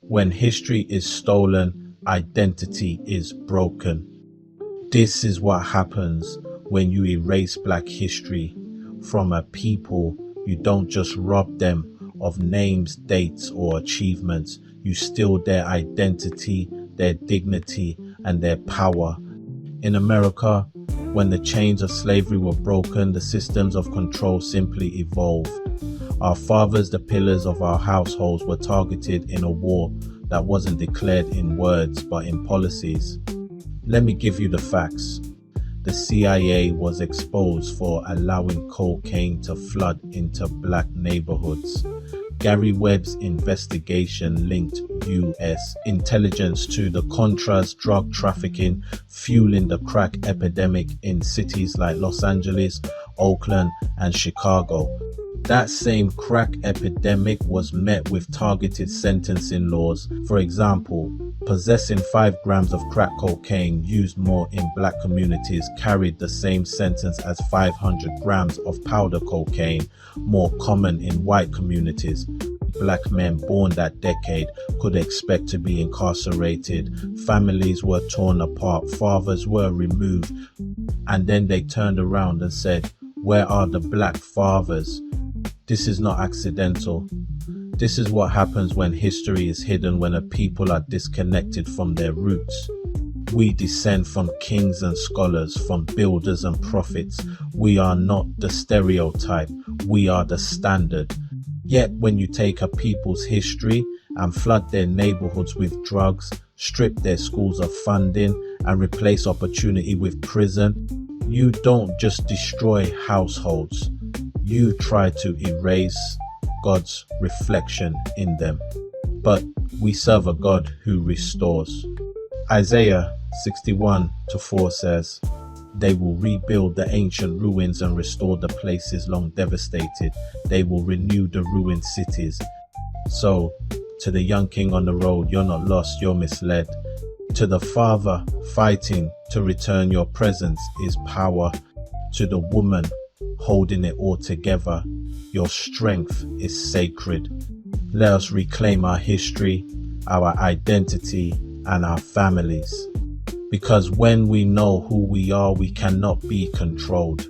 When history is stolen, identity is broken. This is what happens when you erase Black history from a people. You don't just rob them of names, dates, or achievements. You steal their identity, their dignity, and their power. In America, when the chains of slavery were broken, the systems of control simply evolved. Our fathers, the pillars of our households, were targeted in a war that wasn't declared in words but in policies. Let me give you the facts. The CIA was exposed for allowing cocaine to flood into Black neighborhoods. Gary Webb's investigation linked US intelligence to the Contras drug trafficking fueling the crack epidemic in cities like Los Angeles, Oakland, and Chicago. That same crack epidemic was met with targeted sentencing laws. For example, possessing 5 grams of crack cocaine used more in Black communities carried the same sentence as 500 grams of powder cocaine, more common in white communities. Black men born that decade could expect to be incarcerated. Families were torn apart, fathers were removed, and then they turned around and said, "Where are the Black fathers?" This is not accidental. This is what happens when history is hidden, when a people are disconnected from their roots. We descend from kings and scholars, from builders and prophets. We are not the stereotype, we are the standard. Yet when you take a people's history and flood their neighborhoods with drugs, strip their schools of funding, and replace opportunity with prison, you don't just destroy households, you try to erase God's reflection in them. But we serve a God who restores. Isaiah 61:4 says, "They will rebuild the ancient ruins and restore the places long devastated. They will renew the ruined cities." So, to the young king on the road, you're not lost, you're misled. To the father fighting to return your presence is power. To the woman holding it all together, your strength is sacred. Let us reclaim our history, our identity, and our families. Because when we know who we are, we cannot be controlled.